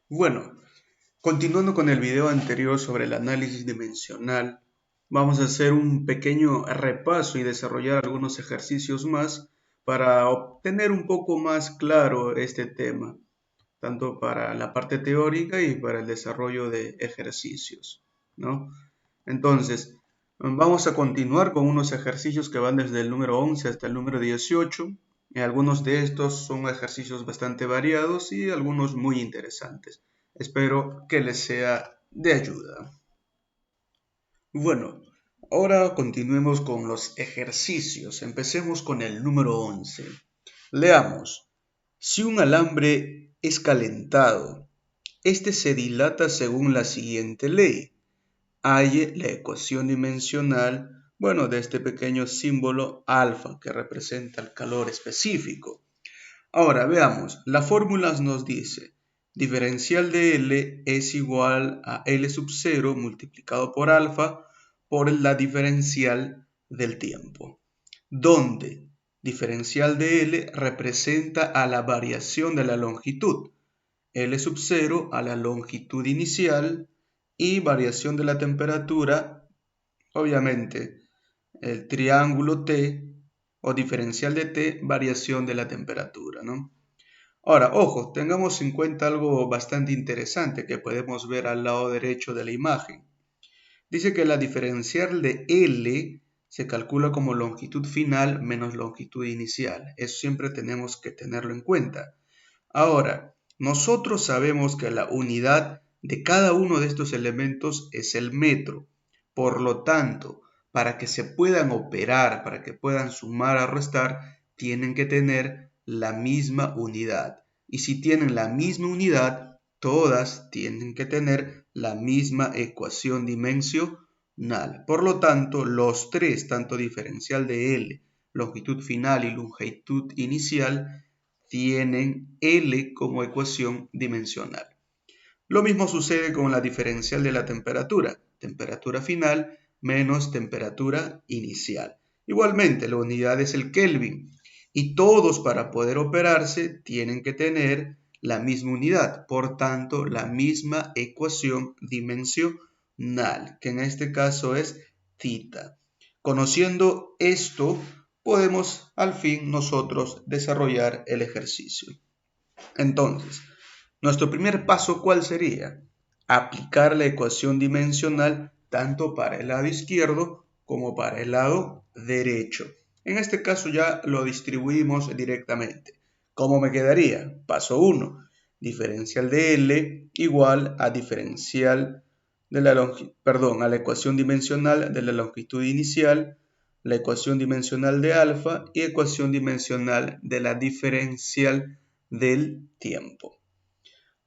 Bueno, continuando con el video anterior sobre el análisis dimensional, vamos a hacer un pequeño repaso y desarrollar algunos ejercicios más para obtener un poco más claro este tema, tanto para la parte teórica y para el desarrollo de ejercicios, ¿no? Entonces, vamos a continuar con unos ejercicios que van desde el número 11 hasta el número 18. Algunos de estos son ejercicios bastante variados y algunos muy interesantes. Espero que les sea de ayuda. Bueno, ahora continuemos con los ejercicios. Empecemos con el número 11. Leamos. Si un alambre es calentado, este se dilata según la siguiente ley. Halle la ecuación dimensional, de este pequeño símbolo alfa que representa el calor específico. Ahora veamos, la fórmula nos dice diferencial de L es igual a L sub 0 multiplicado por alfa por la diferencial del tiempo, donde diferencial de L representa a la variación de la longitud, L sub 0 a la longitud inicial y variación de la temperatura, obviamente el triángulo T o diferencial de T, variación de la temperatura, ¿no? Ahora, ojo, tengamos en cuenta algo bastante interesante que podemos ver al lado derecho de la imagen. Dice que la diferencial de L se calcula como longitud final menos longitud inicial. Eso siempre tenemos que tenerlo en cuenta. Ahora, nosotros sabemos que la unidad de cada uno de estos elementos es el metro. Por lo tanto, para que se puedan operar, para que puedan sumar o restar, tienen que tener la misma unidad. Y si tienen la misma unidad, todas tienen que tener la misma ecuación dimensional. Por lo tanto, los tres, tanto diferencial de L, longitud final y longitud inicial, tienen L como ecuación dimensional. Lo mismo sucede con la diferencial de la temperatura final menos temperatura inicial. Igualmente, la unidad es el Kelvin y todos para poder operarse tienen que tener la misma unidad, por tanto, la misma ecuación dimensional, que en este caso es θ. Conociendo esto, podemos al fin nosotros desarrollar el ejercicio. Entonces, nuestro primer paso, ¿cuál sería? Aplicar la ecuación dimensional tanto para el lado izquierdo como para el lado derecho. En este caso ya lo distribuimos directamente. ¿Cómo me quedaría? Paso 1. Diferencial de L igual a diferencial de a la ecuación dimensional de la longitud inicial, la ecuación dimensional de alfa y ecuación dimensional de la diferencial del tiempo.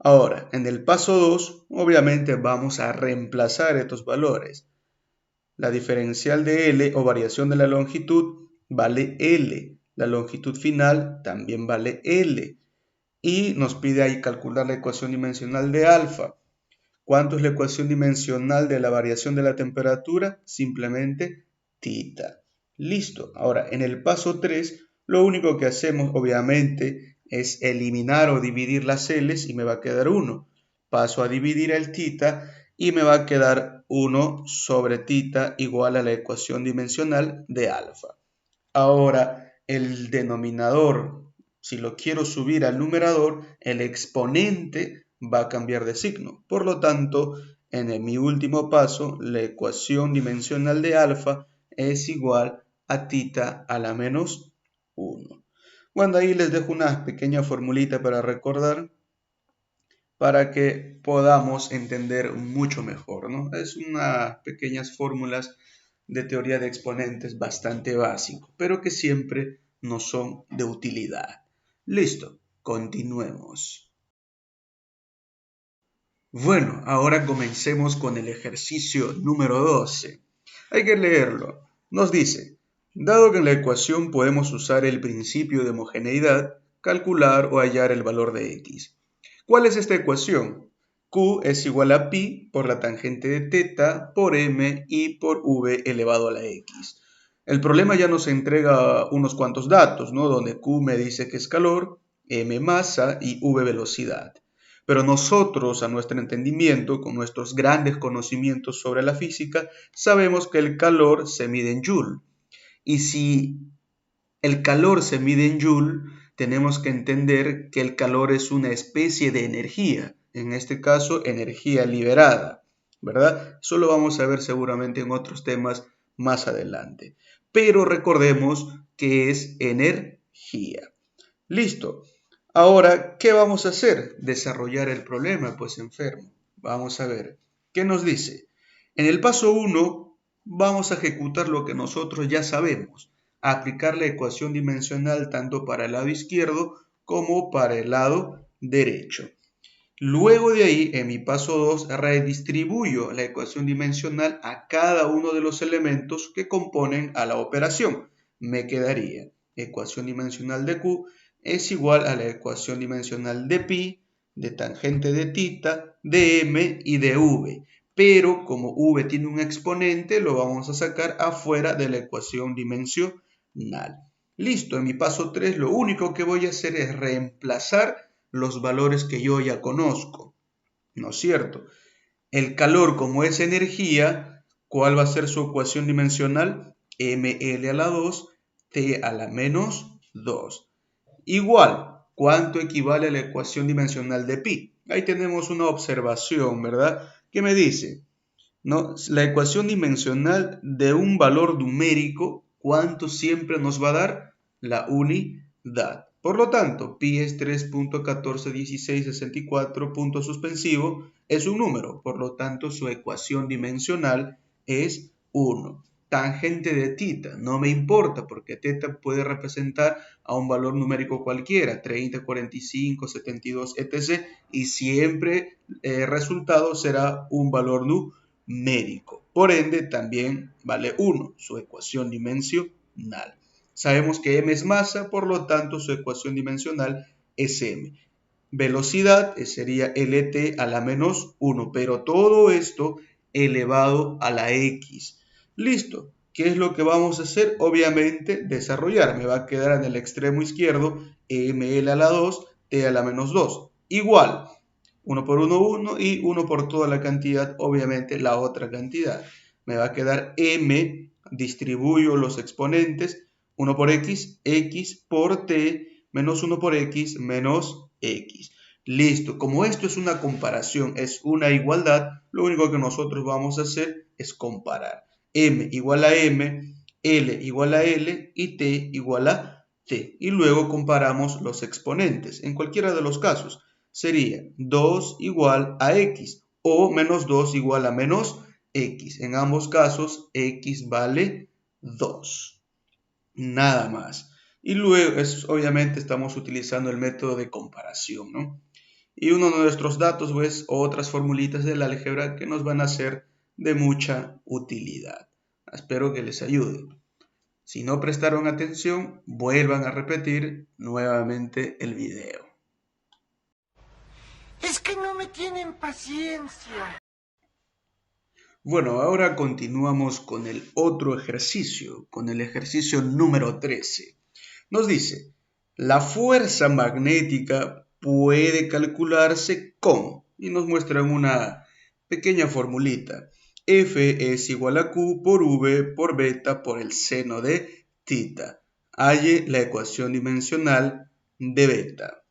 Ahora, en el paso 2, obviamente vamos a reemplazar estos valores. La diferencial de L o variación de la longitud vale L. La longitud final también vale L. Y nos pide ahí calcular la ecuación dimensional de alfa. ¿Cuánto es la ecuación dimensional de la variación de la temperatura? Simplemente θ. Listo. Ahora, en el paso 3, lo único que hacemos, obviamente, es eliminar o dividir las L's y me va a quedar 1. Paso a dividir el θ y me va a quedar 1 sobre θ igual a la ecuación dimensional de alfa. Ahora, el denominador, si lo quiero subir al numerador, el exponente va a cambiar de signo. Por lo tanto, en mi último paso, la ecuación dimensional de alfa es igual a θ a la menos 1. Bueno, ahí les dejo una pequeña formulita para recordar, para que podamos entender mucho mejor, ¿no? Es unas pequeñas fórmulas de teoría de exponentes bastante básico, pero que siempre nos son de utilidad. Listo, continuemos. Bueno, ahora comencemos con el ejercicio número 12. Hay que leerlo. Nos dice, dado que en la ecuación podemos usar el principio de homogeneidad, calcular o hallar el valor de x. ¿Cuál es esta ecuación? Q es igual a pi por la tangente de θ por m y por v elevado a la x. El problema ya nos entrega unos cuantos datos, ¿no? Donde Q me dice que es calor, m masa y v velocidad. Pero nosotros, a nuestro entendimiento, con nuestros grandes conocimientos sobre la física, sabemos que el calor se mide en Joule. Y si el calor se mide en Joule, tenemos que entender que el calor es una especie de energía, en este caso energía liberada, ¿verdad? Eso lo vamos a ver seguramente en otros temas más adelante. Pero recordemos que es energía. Listo. Ahora, ¿qué vamos a hacer? Desarrollar el problema, pues enfermo. Vamos a ver. ¿Qué nos dice? En el paso 1 vamos a ejecutar lo que nosotros ya sabemos, aplicar la ecuación dimensional tanto para el lado izquierdo como para el lado derecho. Luego de ahí, en mi paso 2, redistribuyo la ecuación dimensional a cada uno de los elementos que componen a la operación. Me quedaría ecuación dimensional de Q es igual a la ecuación dimensional de pi, de tangente de θ, de m y de v. Pero como v tiene un exponente, lo vamos a sacar afuera de la ecuación dimensional. Listo, en mi paso 3 lo único que voy a hacer es reemplazar los valores que yo ya conozco, ¿no es cierto? El calor, como es energía, ¿cuál va a ser su ecuación dimensional? mL a la 2, T a la menos 2. Igual, ¿cuánto equivale a la ecuación dimensional de pi? Ahí tenemos una observación, ¿verdad? ¿Qué me dice? ¿No? La ecuación dimensional de un valor numérico, ¿cuánto siempre nos va a dar? La unidad. Por lo tanto, pi es 3.141664, punto suspensivo, es un número. Por lo tanto, su ecuación dimensional es 1. Tangente de θ, no me importa porque θ puede representar a un valor numérico cualquiera, 30, 45, 72, etc. Y siempre el resultado será un valor numérico. Por ende, también vale 1, su ecuación dimensional. Sabemos que m es masa, por lo tanto, su ecuación dimensional es m. Velocidad sería Lt a la menos 1, pero todo esto elevado a la x. Listo. ¿Qué es lo que vamos a hacer? Obviamente, desarrollar. Me va a quedar en el extremo izquierdo ml a la 2, t a la menos 2. Igual. 1 por 1, 1 y 1 por toda la cantidad, obviamente la otra cantidad. Me va a quedar m, distribuyo los exponentes, 1 por x, x por t, menos 1 por x, menos x. Listo, como esto es una comparación, es una igualdad, lo único que nosotros vamos a hacer es comparar. M igual a m, L igual a L y T igual a T. Y luego comparamos los exponentes. En cualquiera de los casos sería 2 igual a x o menos 2 igual a menos x. En ambos casos x vale 2. Nada más. Y luego, obviamente estamos utilizando el método de comparación, ¿no? Y uno de nuestros datos, pues, otras formulitas del álgebra que nos van a ser de mucha utilidad. Espero que les ayude. Si no prestaron atención, vuelvan a repetir nuevamente el video. Es que no me tienen paciencia. Bueno, ahora continuamos con el otro ejercicio, con el ejercicio número 13. Nos dice, la fuerza magnética puede calcularse con, y nos muestran una pequeña formulita. F es igual a Q por V por beta por el seno de θ. Halle la ecuación dimensional de beta.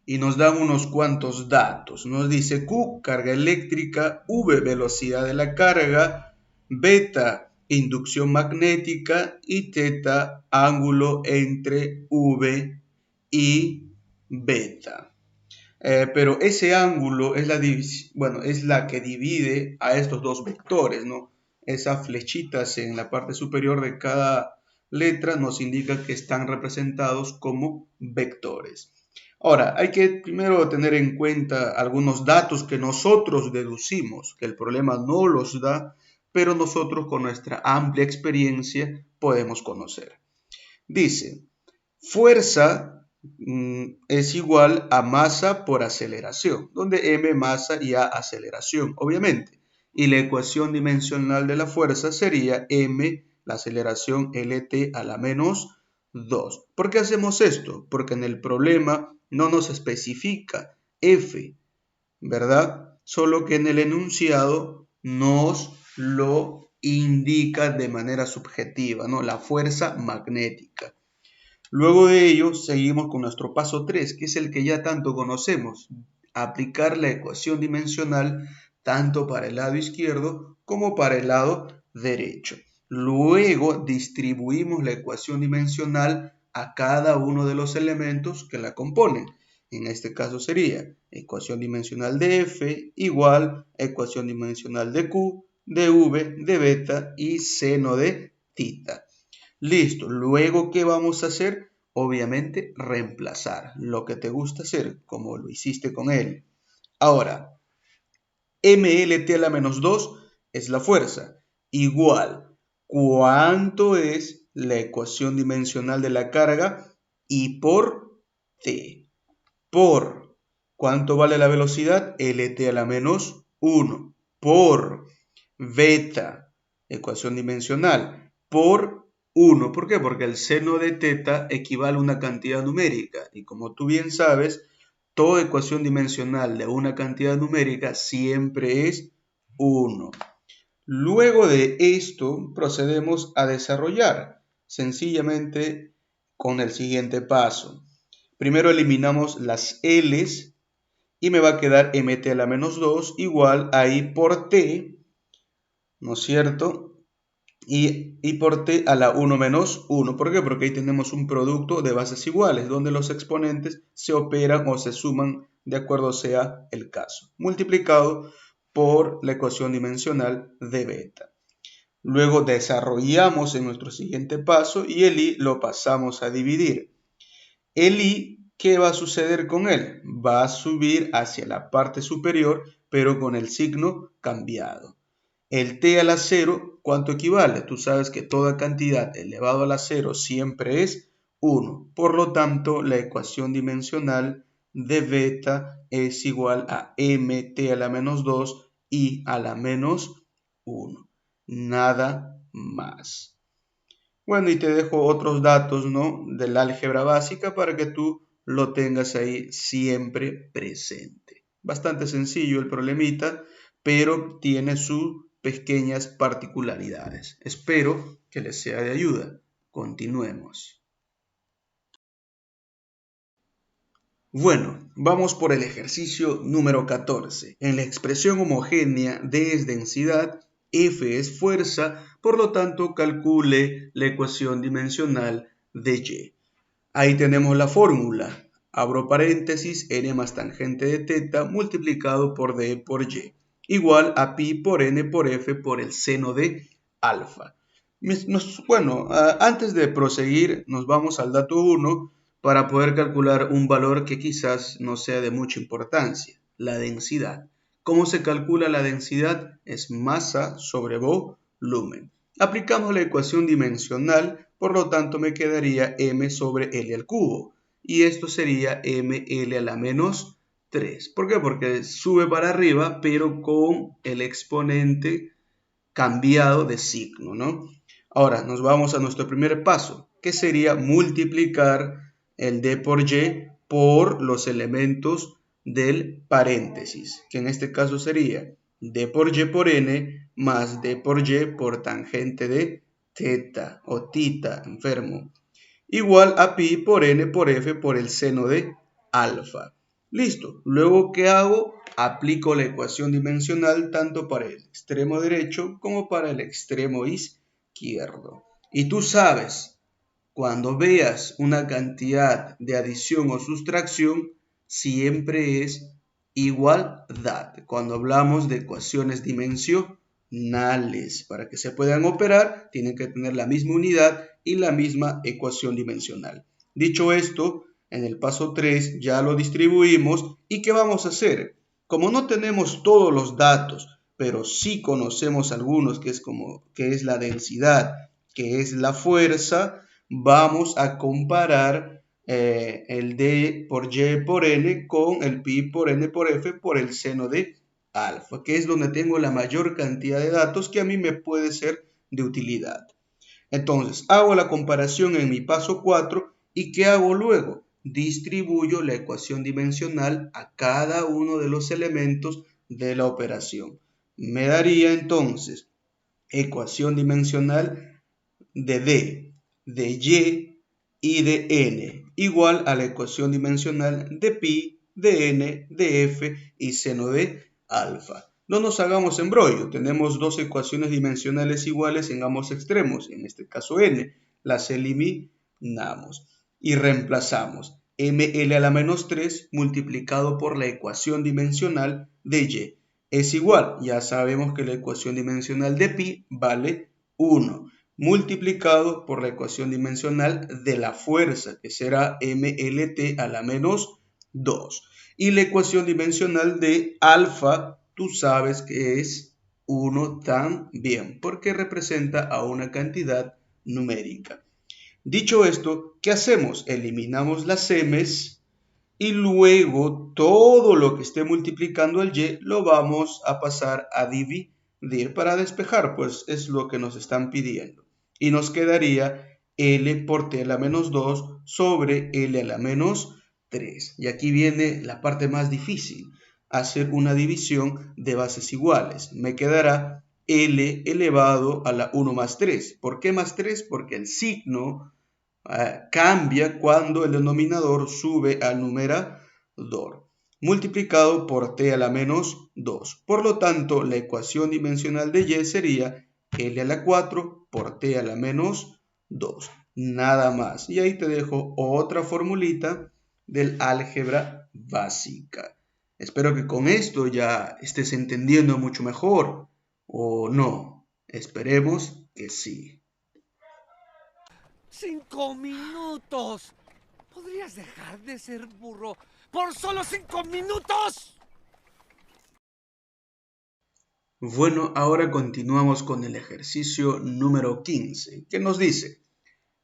Y nos dan unos cuantos datos. Nos dice Q, carga eléctrica, V, velocidad de la carga, beta, inducción magnética y θ, ángulo entre V y beta. Pero ese ángulo es es la que divide a estos dos vectores, ¿no? Esas flechitas en la parte superior de cada letra nos indica que están representados como vectores. Ahora, hay que primero tener en cuenta algunos datos que nosotros deducimos, que el problema no los da, pero nosotros con nuestra amplia experiencia podemos conocer. Dice, fuerza es igual a masa por aceleración, donde m masa y a aceleración, obviamente. Y la ecuación dimensional de la fuerza sería m, la aceleración Lt a la menos 2. ¿Por qué hacemos esto? Porque en el problema no nos especifica F, ¿verdad? Solo que en el enunciado nos lo indica de manera subjetiva, ¿no? La fuerza magnética. Luego de ello, seguimos con nuestro paso 3, que es el que ya tanto conocemos. Aplicar la ecuación dimensional tanto para el lado izquierdo como para el lado derecho. Luego distribuimos la ecuación dimensional a cada uno de los elementos que la componen. En este caso sería ecuación dimensional de F igual a ecuación dimensional de Q, de V, de beta y seno de tita. Listo. Luego, ¿qué vamos a hacer? Obviamente, reemplazar lo que te gusta hacer, como lo hiciste con él. Ahora, MLT a la menos 2 es la fuerza. Igual, ¿cuánto es la ecuación dimensional de la carga? Y por T. Por, ¿cuánto vale la velocidad? LT a la menos 1. Por beta, ecuación dimensional, por 1. ¿Por qué? Porque el seno de teta equivale a una cantidad numérica. Y como tú bien sabes, toda ecuación dimensional de una cantidad numérica siempre es 1. Luego de esto, procedemos a desarrollar sencillamente con el siguiente paso. Primero eliminamos las L's y me va a quedar mt a la menos 2 igual a I por T, ¿no es cierto? Y por T a la 1 menos 1. ¿Por qué? Porque ahí tenemos un producto de bases iguales, donde los exponentes se operan o se suman de acuerdo sea el caso, multiplicado por la ecuación dimensional de beta. Luego desarrollamos en nuestro siguiente paso y el I lo pasamos a dividir. El I, ¿qué va a suceder con él? Va a subir hacia la parte superior, pero con el signo cambiado. El t a la 0, ¿cuánto equivale? Tú sabes que toda cantidad elevado a la 0 siempre es 1. Por lo tanto, la ecuación dimensional de beta es igual a mt a la menos 2 y a la menos 1. Nada más. Bueno, y te dejo otros datos, ¿no?, del álgebra básica para que tú lo tengas ahí siempre presente. Bastante sencillo el problemita, pero tiene sus pequeñas particularidades. Espero que les sea de ayuda. Continuemos. Bueno, vamos por el ejercicio número 14. En la expresión homogénea D es densidad, F es fuerza, por lo tanto calcule la ecuación dimensional de Y. Ahí tenemos la fórmula. Abro paréntesis, n más tangente de teta multiplicado por D por Y, igual a pi por n por F por el seno de alfa. Bueno, antes de proseguir, nos vamos al dato 1 para poder calcular un valor que quizás no sea de mucha importancia, la densidad. ¿Cómo se calcula la densidad? Es masa sobre volumen. Aplicamos la ecuación dimensional, por lo tanto me quedaría m sobre L al cubo. Y esto sería ml a la menos 3. ¿Por qué? Porque sube para arriba, pero con el exponente cambiado de signo, ¿no? Ahora nos vamos a nuestro primer paso, que sería multiplicar el d por y por los elementos del paréntesis, que en este caso sería d por y por n más d por y por tangente de teta o tita, enfermo, igual a pi por n por f por el seno de alfa. Listo. Luego, ¿qué hago? Aplico la ecuación dimensional tanto para el extremo derecho como para el extremo izquierdo. Y tú sabes, cuando veas una cantidad de adición o sustracción, siempre es igualdad. Cuando hablamos de ecuaciones dimensionales, para que se puedan operar, tienen que tener la misma unidad y la misma ecuación dimensional. Dicho esto, en el paso 3 ya lo distribuimos. ¿Y qué vamos a hacer? Como no tenemos todos los datos, pero sí conocemos algunos, que es la densidad, que es la fuerza, vamos a comparar el d por y por n con el pi por n por f por el seno de alfa, que es donde tengo la mayor cantidad de datos que a mí me puede ser de utilidad. Entonces, hago la comparación en mi paso 4 y ¿qué hago luego? distribuyo la ecuación dimensional a cada uno de los elementos de la operación. Me daría entonces ecuación dimensional de D, de Y y de N, igual a la ecuación dimensional de pi, de N, de F y seno de alfa. No nos hagamos embrollo, tenemos dos ecuaciones dimensionales iguales en ambos extremos, en este caso N, las eliminamos y reemplazamos ml a la menos 3 multiplicado por la ecuación dimensional de Y. Es igual, ya sabemos que la ecuación dimensional de pi vale 1, multiplicado por la ecuación dimensional de la fuerza, que será mlt a la menos 2. Y la ecuación dimensional de alfa, tú sabes que es 1 también, porque representa a una cantidad numérica. Dicho esto, ¿qué hacemos? Eliminamos las m's y luego todo lo que esté multiplicando el y lo vamos a pasar a dividir para despejar, pues es lo que nos están pidiendo. Y nos quedaría L por T a la menos 2 sobre L a la menos 3. Y aquí viene la parte más difícil, hacer una división de bases iguales. Me quedará L elevado a la 1 más 3. ¿Por qué más 3? Porque el signo cambia cuando el denominador sube al numerador, multiplicado por t a la menos 2. Por lo tanto, la ecuación dimensional de y sería L a la 4 por t a la menos 2. Nada más. Y ahí te dejo otra formulita del álgebra básica. Espero que con esto ya estés entendiendo mucho mejor. ¿O no? Esperemos que sí. 5 minutos. ¿Podrías dejar de ser burro por solo 5 minutos? Bueno, ahora continuamos con el ejercicio número 15, que nos dice,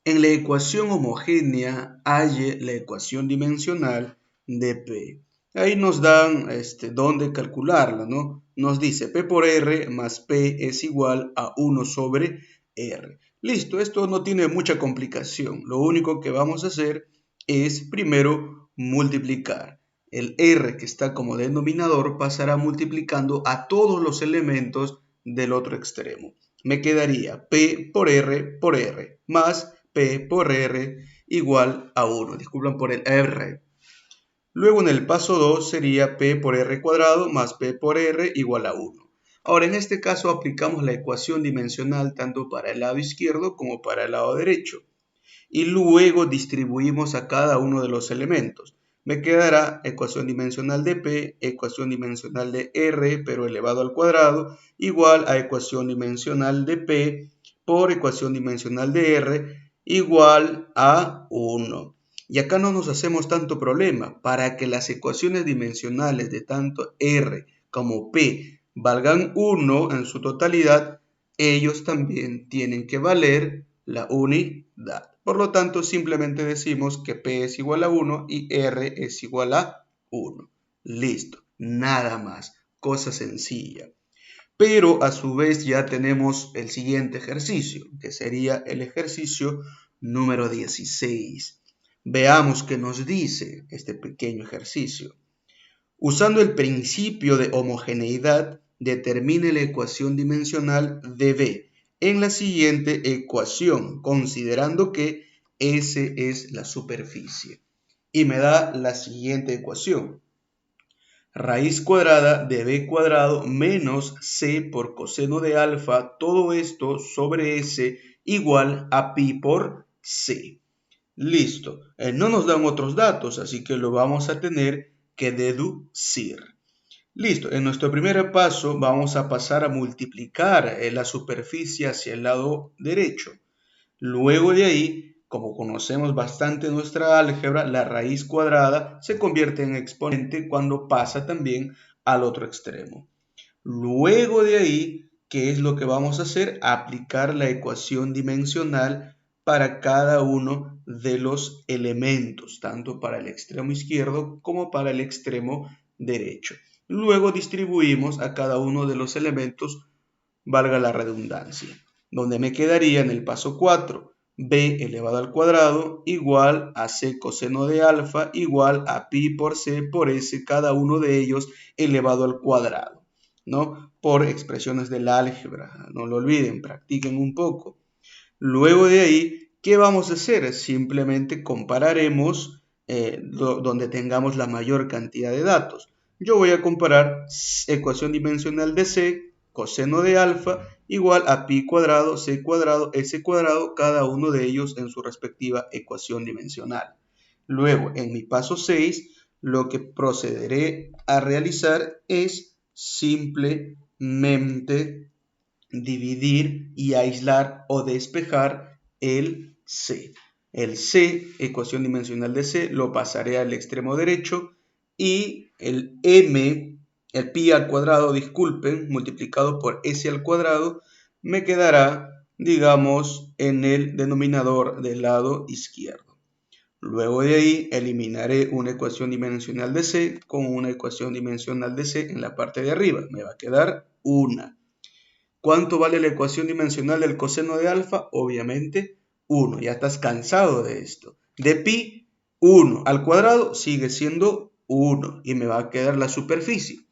en la ecuación homogénea halle la ecuación dimensional de P. Ahí nos dan dónde calcularla, ¿no? Nos dice P por R más P es igual a 1 sobre R. Listo, esto no tiene mucha complicación. Lo único que vamos a hacer es primero multiplicar. El R que está como denominador pasará multiplicando a todos los elementos del otro extremo. Me quedaría P por R más P por R igual a 1. Disculpen por el R. Luego en el paso 2 sería P por R cuadrado más P por R igual a 1. Ahora en este caso aplicamos la ecuación dimensional tanto para el lado izquierdo como para el lado derecho. Y luego distribuimos a cada uno de los elementos. Me quedará ecuación dimensional de P, ecuación dimensional de R, pero elevado al cuadrado, igual a ecuación dimensional de P por ecuación dimensional de R, igual a 1. Y acá no nos hacemos tanto problema. Para que las ecuaciones dimensionales de tanto R como P valgan 1 en su totalidad, ellos también tienen que valer la unidad. Por lo tanto, simplemente decimos que P es igual a 1 y R es igual a 1. Listo, nada más, cosa sencilla. Pero a su vez ya tenemos el siguiente ejercicio, que sería el ejercicio número 16. Veamos qué nos dice este pequeño ejercicio. Usando el principio de homogeneidad, determine la ecuación dimensional de B en la siguiente ecuación, considerando que S es la superficie. Y me da la siguiente ecuación. Raíz cuadrada de B cuadrado menos C por coseno de alfa, todo esto sobre S igual a pi por C. Listo. No nos dan otros datos, así que lo vamos a tener que deducir. Listo. En nuestro primer paso vamos a pasar a multiplicar la superficie hacia el lado derecho. Luego de ahí, como conocemos bastante nuestra álgebra, la raíz cuadrada se convierte en exponente cuando pasa también al otro extremo. Luego de ahí, ¿qué es lo que vamos a hacer? Aplicar la ecuación dimensional para cada uno de los elementos, tanto para el extremo izquierdo como para el extremo derecho. Luego distribuimos a cada uno de los elementos, valga la redundancia, donde me quedaría en el paso 4, b elevado al cuadrado igual a c coseno de alfa igual a pi por c por s, cada uno de ellos elevado al cuadrado, ¿no? Por expresiones del álgebra. No lo olviden, practiquen un poco. Luego de ahí, ¿qué vamos a hacer? Simplemente compararemos donde tengamos la mayor cantidad de datos. Yo voy a comparar ecuación dimensional de c, coseno de alfa, igual a pi cuadrado, c cuadrado, s cuadrado, cada uno de ellos en su respectiva ecuación dimensional. Luego, en mi paso 6, lo que procederé a realizar es simplemente dividir y aislar o despejar el C. El C, ecuación dimensional de C, lo pasaré al extremo derecho y el M, el pi al cuadrado, disculpen, multiplicado por S al cuadrado, me quedará, digamos, en el denominador del lado izquierdo. Luego de ahí eliminaré una ecuación dimensional de C con una ecuación dimensional de C en la parte de arriba. Me va a quedar una. ¿Cuánto vale la ecuación dimensional del coseno de alfa? Obviamente 1. Ya estás cansado de esto. De pi, 1. Al cuadrado sigue siendo 1. Y me va a quedar la superficie.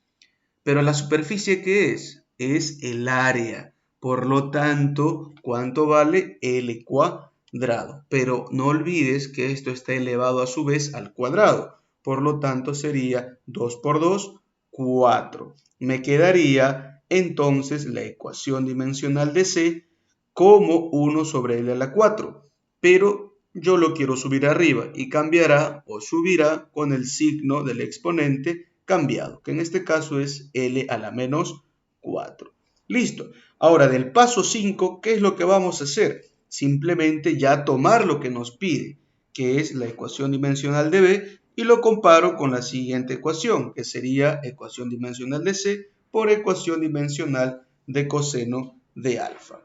Pero la superficie, ¿qué es? Es el área. Por lo tanto, ¿cuánto vale? L cuadrado. Pero no olvides que esto está elevado a su vez al cuadrado. Por lo tanto, sería 2 por 2, 4. Me quedaría entonces la ecuación dimensional de C como 1 sobre L a la 4. Pero yo lo quiero subir arriba y cambiará o subirá con el signo del exponente cambiado, que en este caso es L a la menos 4. Listo. Ahora, del paso 5, ¿qué es lo que vamos a hacer? Simplemente ya tomar lo que nos pide, que es la ecuación dimensional de B, y lo comparo con la siguiente ecuación, que sería ecuación dimensional de C por ecuación dimensional de coseno de alfa.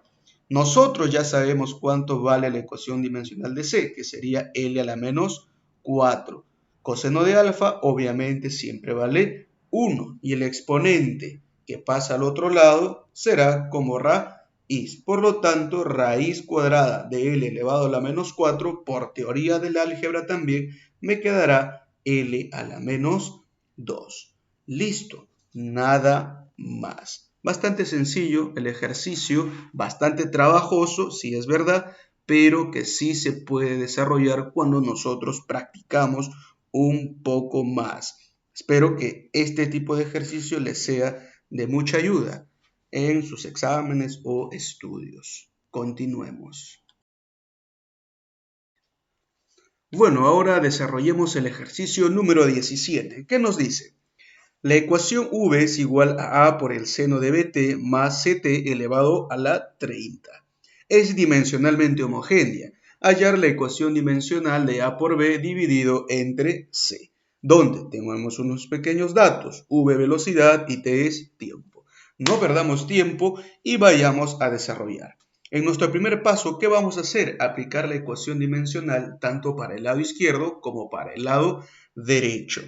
Nosotros ya sabemos cuánto vale la ecuación dimensional de C, que sería L a la menos 4. Coseno de alfa obviamente siempre vale 1 y el exponente que pasa al otro lado será como raíz. Por lo tanto, raíz cuadrada de L elevado a la menos 4, por teoría del álgebra también, me quedará L a la menos 2. Listo, nada más. Bastante sencillo el ejercicio, bastante trabajoso, sí es verdad, pero que sí se puede desarrollar cuando nosotros practicamos un poco más. Espero que este tipo de ejercicio les sea de mucha ayuda en sus exámenes o estudios. Continuemos. Bueno, ahora desarrollemos el ejercicio número 17. ¿Qué nos dice? La ecuación v es igual a a por el seno de bt más ct elevado a la 30. Es dimensionalmente homogénea. Hallar la ecuación dimensional de a por b dividido entre c, donde tenemos unos pequeños datos, v velocidad y t es tiempo. No perdamos tiempo y vayamos a desarrollar. En nuestro primer paso, ¿qué vamos a hacer? Aplicar la ecuación dimensional tanto para el lado izquierdo como para el lado derecho.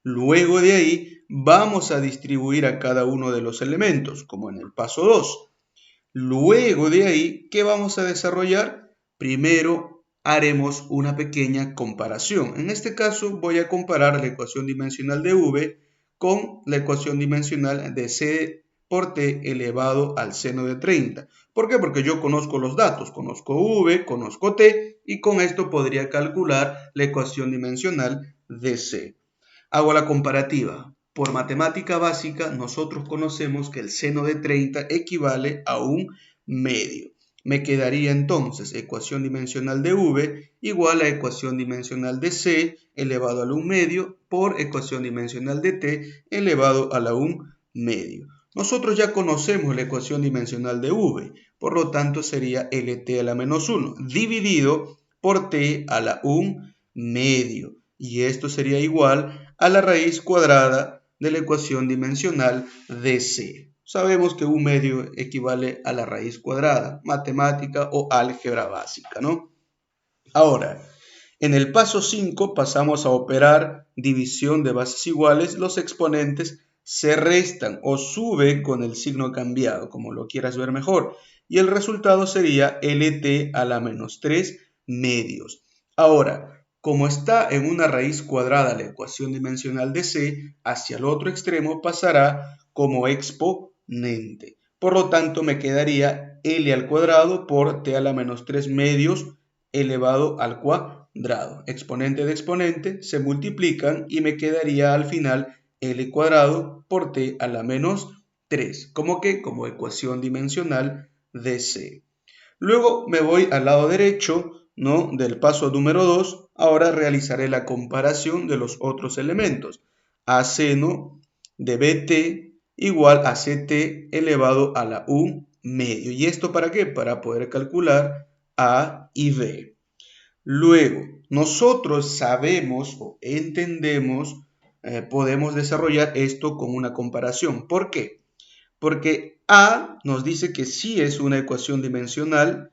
Luego de ahí vamos a distribuir a cada uno de los elementos, como en el paso 2. Luego de ahí, ¿qué vamos a desarrollar? Primero haremos una pequeña comparación. En este caso voy a comparar la ecuación dimensional de v con la ecuación dimensional de c por t elevado al seno de 30. ¿Por qué? Porque yo conozco los datos, conozco v, conozco t y con esto podría calcular la ecuación dimensional de c. Hago la comparativa. Por matemática básica, nosotros conocemos que el seno de 30 equivale a un medio. Me quedaría entonces ecuación dimensional de v igual a ecuación dimensional de c elevado a la 1 medio por ecuación dimensional de t elevado a la 1 medio. Nosotros ya conocemos la ecuación dimensional de v, por lo tanto sería lt a la menos 1 dividido por t a la 1 medio. Y esto sería igual a la raíz cuadrada de la ecuación dimensional de c. Sabemos que un medio equivale a la raíz cuadrada, matemática o álgebra básica, ¿no? Ahora, en el paso 5 pasamos a operar división de bases iguales. Los exponentes se restan o suben con el signo cambiado, como lo quieras ver mejor. Y el resultado sería LT a la menos 3 medios. Ahora, como está en una raíz cuadrada la ecuación dimensional de C, hacia el otro extremo pasará como exponente. Por lo tanto, me quedaría L al cuadrado por T a la menos 3 medios elevado al cuadrado. Exponente de exponente se multiplican y me quedaría al final L cuadrado por T a la menos 3. ¿Cómo qué? Como ecuación dimensional de C. Luego me voy al lado derecho, ¿no?, del paso número 2. Ahora realizaré la comparación de los otros elementos. A seno de BT igual a CT elevado a la U medio. ¿Y esto para qué? Para poder calcular A y B. Luego, nosotros sabemos o entendemos, podemos desarrollar esto con una comparación. ¿Por qué? Porque A nos dice que sí es una ecuación dimensional,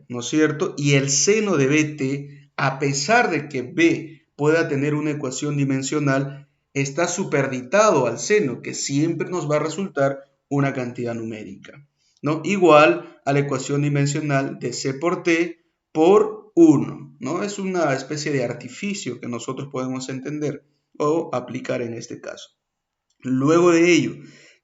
¿no es cierto? Y el seno de BT, a pesar de que B pueda tener una ecuación dimensional, está superditado al seno, que siempre nos va a resultar una cantidad numérica, ¿no? Igual a la ecuación dimensional de C por T por 1, ¿no? Es una especie de artificio que nosotros podemos entender o aplicar en este caso. Luego de ello,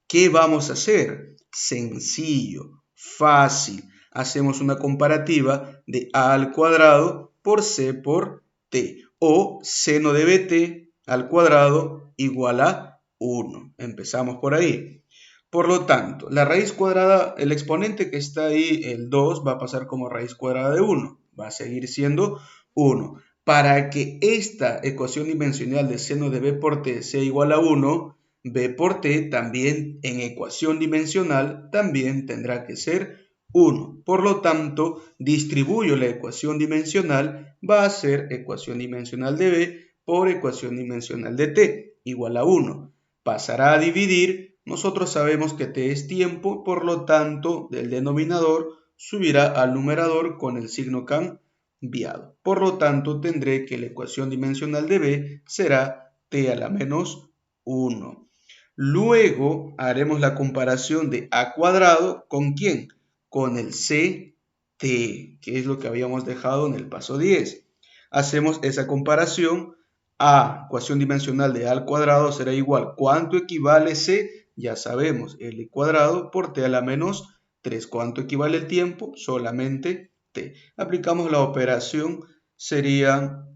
¿qué vamos a hacer? Sencillo, fácil. Hacemos una comparativa de A al cuadrado por C por T. O seno de BT al cuadrado igual a 1. Empezamos por ahí. Por lo tanto, la raíz cuadrada, el exponente que está ahí, el 2, va a pasar como raíz cuadrada de 1. Va a seguir siendo 1. Para que esta ecuación dimensional de seno de B por T sea igual a 1, B por T también en ecuación dimensional también tendrá que ser 1. Por lo tanto, distribuyo la ecuación dimensional, va a ser ecuación dimensional de B por ecuación dimensional de T igual a 1. Pasará a dividir, nosotros sabemos que T es tiempo, por lo tanto, del denominador subirá al numerador con el signo cambiado. Por lo tanto, tendré que la ecuación dimensional de B será T a la menos 1. Luego haremos la comparación de A cuadrado ¿con quién? Con el CT, que es lo que habíamos dejado en el paso 10. Hacemos esa comparación. A, ecuación dimensional de A al cuadrado será igual. ¿Cuánto equivale C? Ya sabemos, L cuadrado por T a la menos 3. ¿Cuánto equivale el tiempo? Solamente T. Aplicamos la operación, sería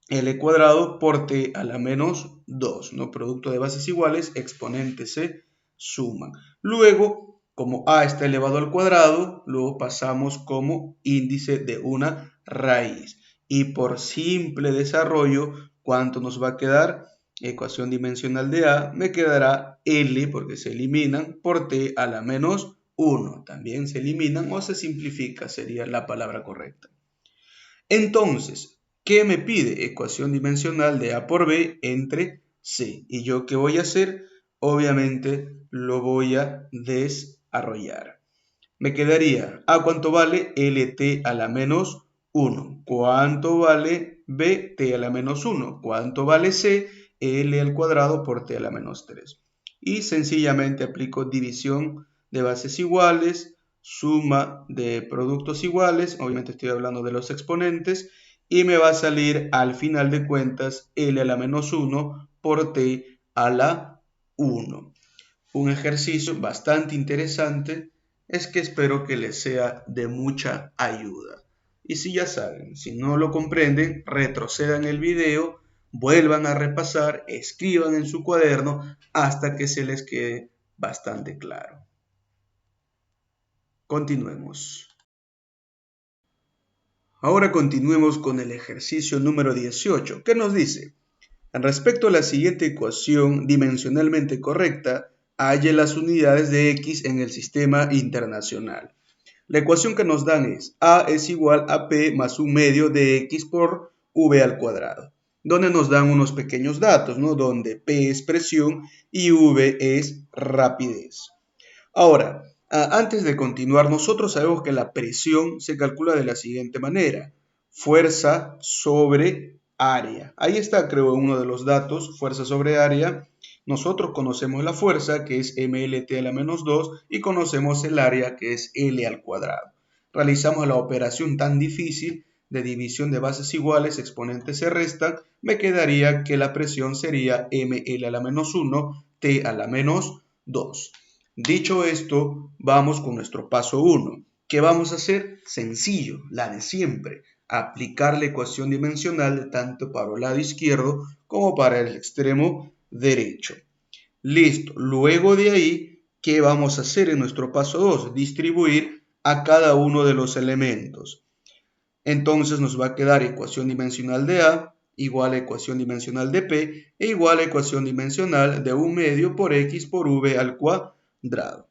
L cuadrado por T a la menos 2, ¿no? Producto de bases iguales, exponentes se suman. Luego, como A está elevado al cuadrado, luego pasamos como índice de una raíz. Y por simple desarrollo, ¿cuánto nos va a quedar? Ecuación dimensional de A, me quedará L, porque se eliminan, por T a la menos 1. También se eliminan o se simplifica, sería la palabra correcta. Entonces, ¿qué me pide? Ecuación dimensional de A por B entre C. ¿Y yo qué voy a hacer? Obviamente lo voy a desarrollar. Me quedaría A, ¿cuánto vale? LT a la menos 1. ¿Cuánto vale B? T a la menos 1. ¿Cuánto vale C? L al cuadrado por T a la menos 3. Y sencillamente aplico división de bases iguales, suma de productos iguales, obviamente estoy hablando de los exponentes, y me va a salir al final de cuentas L a la menos 1 por T a la 1. Un ejercicio bastante interesante, es que espero que les sea de mucha ayuda. Y si ya saben, si no lo comprenden, retrocedan el video, vuelvan a repasar, escriban en su cuaderno hasta que se les quede bastante claro. Continuemos. Ahora continuemos con el ejercicio número 18, que nos dice: respecto a la siguiente ecuación dimensionalmente correcta, halle las unidades de x en el sistema internacional. La ecuación que nos dan es A es igual a P más un medio de x por V al cuadrado, donde nos dan unos pequeños datos, ¿no? Donde P es presión y V es rapidez. Ahora, antes de continuar, nosotros sabemos que la presión se calcula de la siguiente manera: fuerza sobre área. Ahí está, creo, uno de los datos, fuerza sobre área, Nosotros conocemos la fuerza, que es mLT a la menos 2, y conocemos el área, que es L al cuadrado. Realizamos la operación tan difícil de división de bases iguales, exponentes se restan, me quedaría que la presión sería mL a la menos 1, T a la menos 2. Dicho esto, vamos con nuestro paso 1. ¿Qué vamos a hacer? Sencillo, la de siempre. Aplicar la ecuación dimensional tanto para el lado izquierdo como para el extremo derecho. Listo. Luego de ahí, ¿qué vamos a hacer en nuestro paso 2? Distribuir a cada uno de los elementos. Entonces nos va a quedar ecuación dimensional de A igual a ecuación dimensional de P e igual a ecuación dimensional de 1 medio por X por V al cuadrado.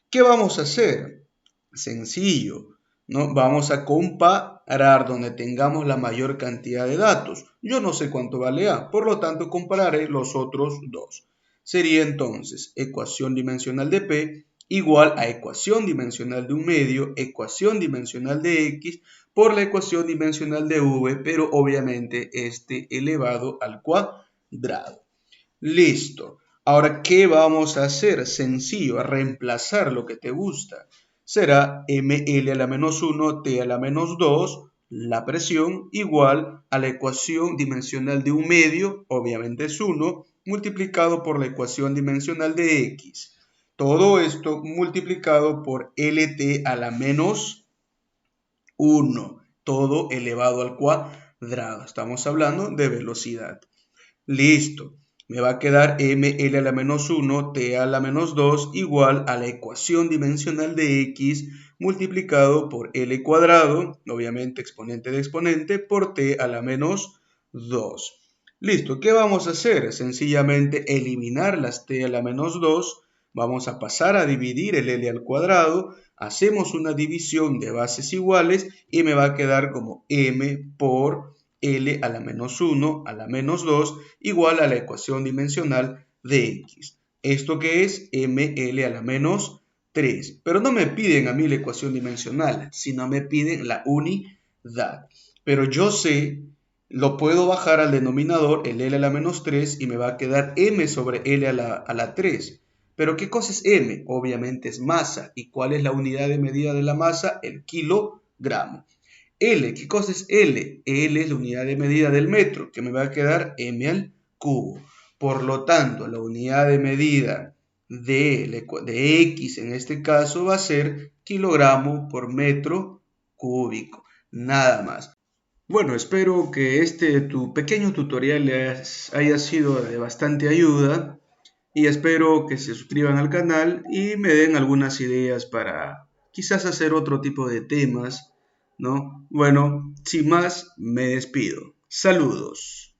¿Qué vamos a hacer? Sencillo, ¿no? Vamos a comparar donde tengamos la mayor cantidad de datos. Yo no sé cuánto vale A, por lo tanto compararé los otros dos. Sería entonces ecuación dimensional de P igual a ecuación dimensional de 1 medio, ecuación dimensional de X por la ecuación dimensional de V, pero obviamente elevado al cuadrado. Listo. Ahora, ¿qué vamos a hacer? Sencillo, a reemplazar lo que te gusta. Será mL a la menos 1, T a la menos 2, la presión, igual a la ecuación dimensional de 1 medio, obviamente es 1, multiplicado por la ecuación dimensional de X. Todo esto multiplicado por LT a la menos 1, todo elevado al cuadrado. Estamos hablando de velocidad. Listo. Me va a quedar mL a la menos 1, T a la menos 2 igual a la ecuación dimensional de X multiplicado por L cuadrado, obviamente exponente de exponente, por T a la menos 2. Listo. ¿Qué vamos a hacer? Sencillamente eliminar las T a la menos 2. Vamos a pasar a dividir el L al cuadrado. Hacemos una división de bases iguales y me va a quedar como M por L a la menos 1 a la menos 2 igual a la ecuación dimensional de X. ¿Esto qué es? ML a la menos 3. Pero no me piden a mí la ecuación dimensional, sino me piden la unidad. Pero yo sé, lo puedo bajar al denominador, el L a la menos 3, y me va a quedar M sobre L a la 3. ¿Pero qué cosa es M? Obviamente es masa. ¿Y cuál es la unidad de medida de la masa? El kilogramo. L, ¿qué cosa es L? L es la unidad de medida del metro, que me va a quedar m al cubo. Por lo tanto, la unidad de medida de X en este caso va a ser kilogramo por metro cúbico. Nada más. Bueno, espero que tu pequeño tutorial les haya sido de bastante ayuda y espero que se suscriban al canal y me den algunas ideas para quizás hacer otro tipo de temas, ¿no? Bueno, sin más, me despido. Saludos.